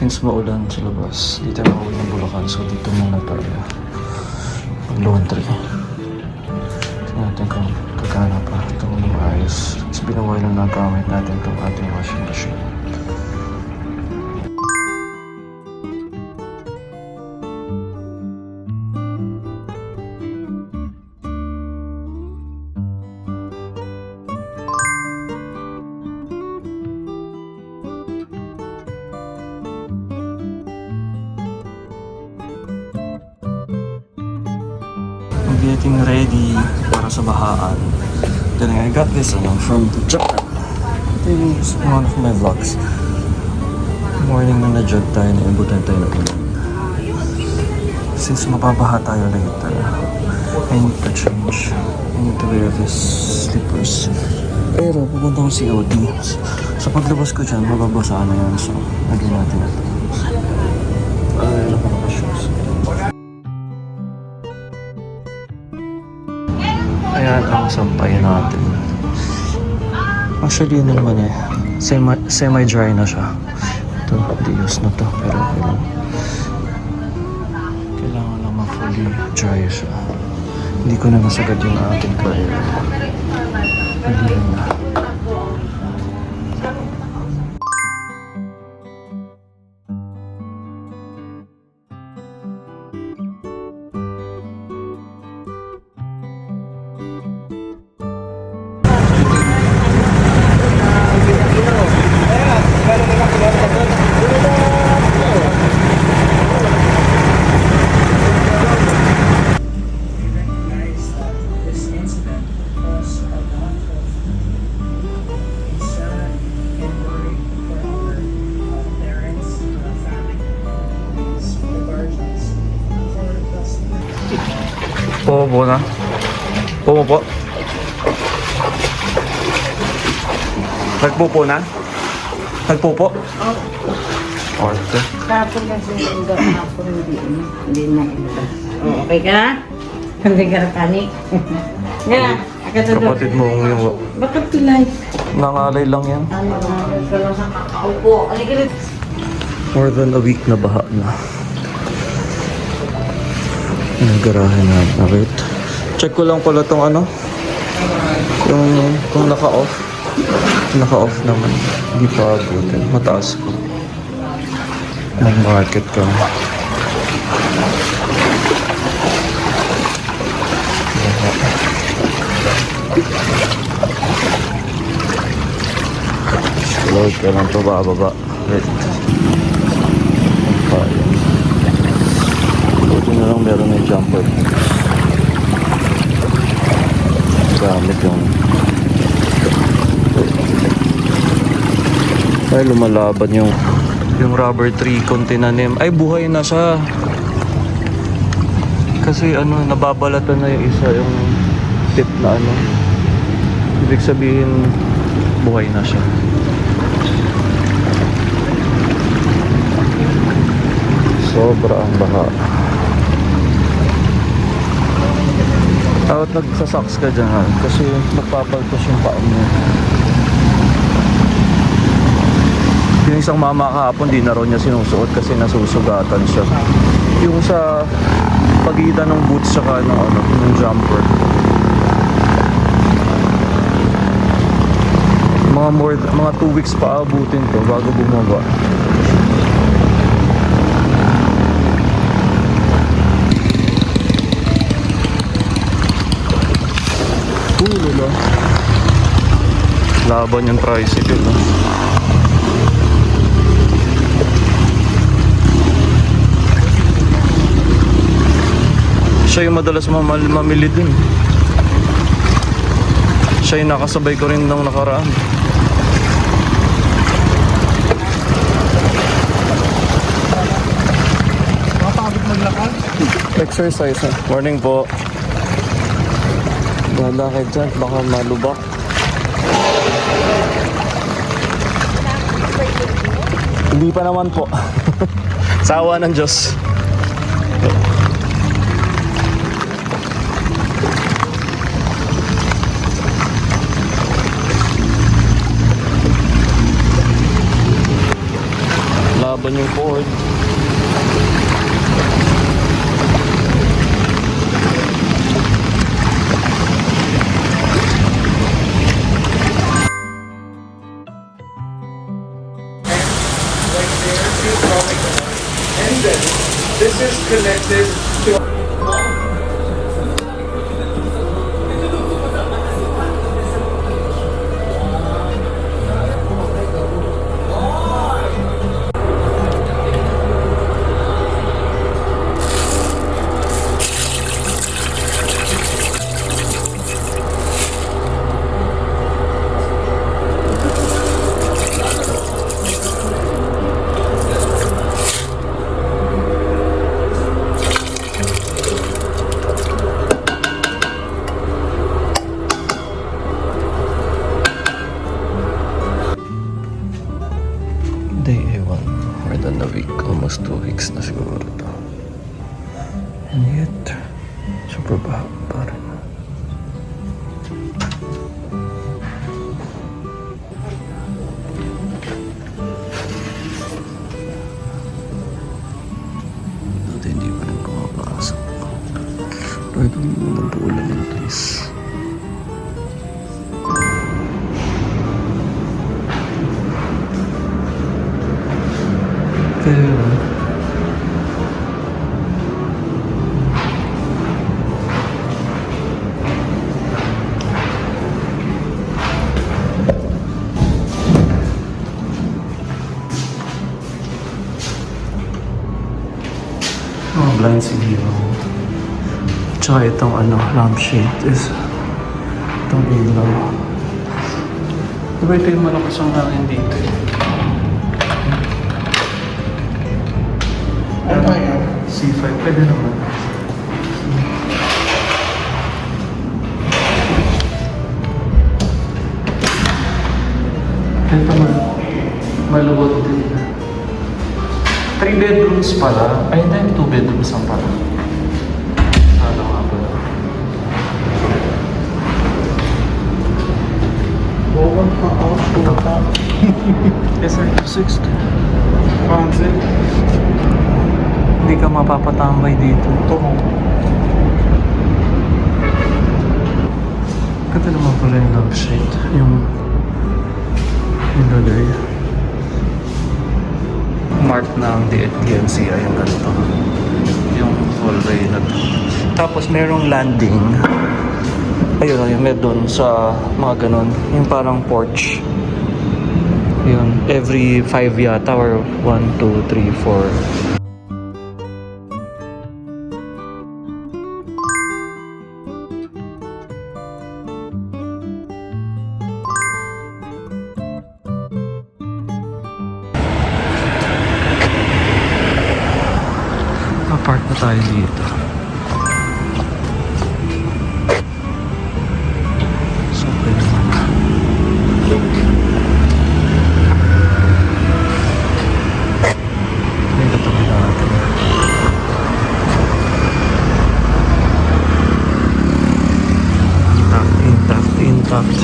Since maulan sa labas, dito na uwi ng Bulacan. So dito muna tayo mag-laundry. Tingnan natin kung kagana pa itong maayos. It's been a while na nagamit natin itong ating washing machine. Getting ready para sa bahaan. Then I got this from Japan. Ito is one of my vlogs. Morning na na-jog tayo, naibutan tayo ng ulan. Since mapabaha tayo later, I need to change. I need to wear this slippers. Pero pupunta ko COD. Sa paglabas ko dyan, mababasa na yan. So, lagyan natin ito. Ay, nakaka-shoes. Ayan ang sampay natin. Actually, yun naman semi-dry na siya. Ito, di-use na to. Pero kailangan lang ma-fully dry siya. Hindi ko na nasagad yung ating dryer. Hindi na. Pumupo na? Pumupo? Nagpupo na? Nagpupo? Oo. Orte. Kapon kasi yung kapon hindi na ito. Okay ka na? Hindi ka na panik. Nga, agad-agad. Kapatid mo yung... Bakit pilay? Nangalay lang yan. Ano ka lang sa kakaupo? Aligid. More than a week na baha na. Nagarahan na. Wait. Check ko lang pala tong yung kung naka-off. Naka-off naman. Hindi pa abutin. Mataas ko. Mag-market ka. Load ka lang ito bababa. Wait. Ito na lang meron na yung jumper. Gamit yung... Ay, lumalaban yung rubber tree kung tinanim. Ay, buhay na siya. Kasi nababalatan na yung isa, yung tip na Ibig sabihin, buhay na siya. Sobra ang baha. Dapat nagsasocks ka dyan kasi magpapaltos yung paa mo. Yung isang mama kahapon, di na rin niya sinusuot kasi nasusugatan siya. Yung sa pagitan ng boots saka ng jumper. Mga 2 weeks pa abutin to bago bumaba. Lula. Laban yung tricycle, no? Siya yung madalas mamili din. Siya yung nakasabay ko rin nung nakaraan. Makapagod maglakad? Exercise, Morning po. Ganda kayo dyan, baka malubak. Hindi pa naman po. Sawa ng Diyos. laban board. And then this is connected to Day A1, more than a week, almost 2 weeks na siguro ito. And yet, super baha pa rin. Dati hindi pa rin pumapasok. Pero ito naman po ulan ng guys. Pero mga blind si Hero. Tsaka itong lampshade is itong ilaw. Diba ito yung malakas ang hangin dito eh. ano yan? C5, pwede naman. Ito malubot din. 3 bedrooms pala. Ay, hindi. 2 bedrooms lang pala. Ano nga ba? Bawal ka out, puta. SR260. Pansin? Hindi ka mapapatambay dito. Ito mo. Ganda naman pala yung lampshade. Yung nilagay. Mark na ang DMCI yung ganito. Yung hallway na to. Tapos merong landing. Ayun, yung may doon sa mga ganun. Yung parang porch. Yun, every 5 yata or 1, 2, 3, 4. Park na tayo dito. So, pwede naman. May katabi natin. Intact.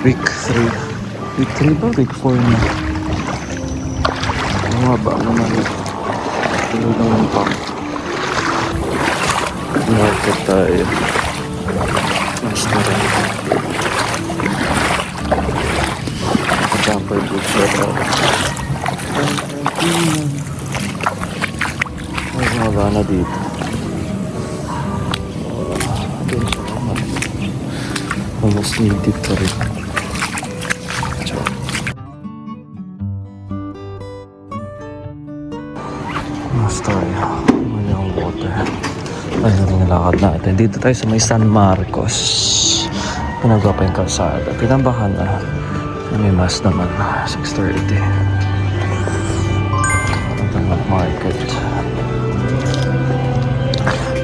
Week 3. Week 3 ba? Week 4 na. Ano nga ba? Ano naman? Tulog naman pa. Market tayo. Restaurant. Jumper book siya. May mga bana dito. Doon siya naman. Almost native pa rin. Mas tayo. Mali ang water. Ayun ang nilakad natin. Dito tayo sa may San Marcos. Pinagawa pa yung kalsada. Pinambahan na. May mas naman. 6:30. Ang market.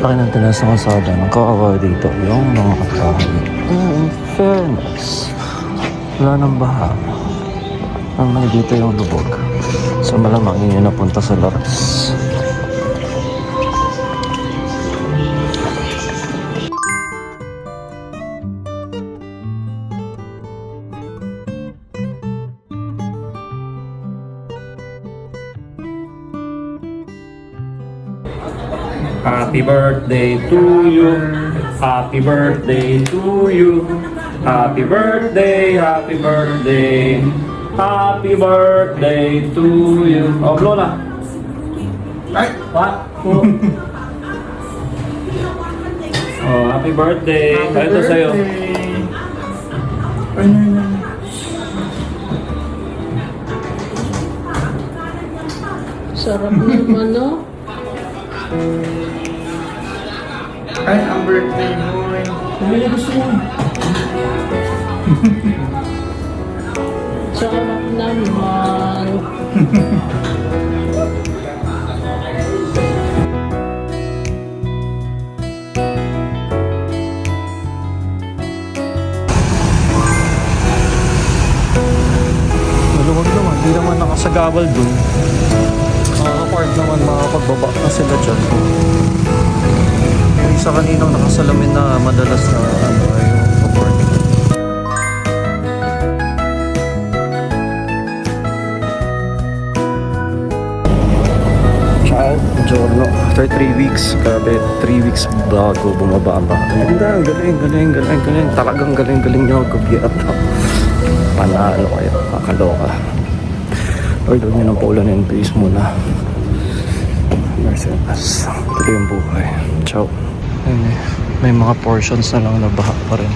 Laki ng tinas ng kalsada. Ang kawawa dito. Yung mga katrahan. In fairness. Wala nang baha. Ang dito yung lubog. So malamang yun yung napunta sa laras. Happy birthday to you. Happy birthday to you. Happy birthday, happy birthday. Happy birthday to you. Oh, blow na. Ay! What? Oh, happy birthday. Happy Ito sa'yo. birthday. Ay, no. Sarap naman, no? Ay, ang birthday boy. Hindi gusto mo. Sarap naman. Maluwag naman. Hindi naman nakasagabal dun. Makaka-park naman, makakapagbaba na sila dyan. Yung isa kaninang nakasalamin na madalas na ano ay yung park. Ciao, buongiorno. After 3 weeks, grabe, 3 weeks bago bumaba ang bahay. Ganda, galing. Talagang galing niyo mag-gear up. Panalo kayo, kakaloka. Or doon nyo ng paulan and base muna. Mercedes. Tuloy yung buhay. Ciao. Ayun eh, may mga portions na lang na baha pa rin.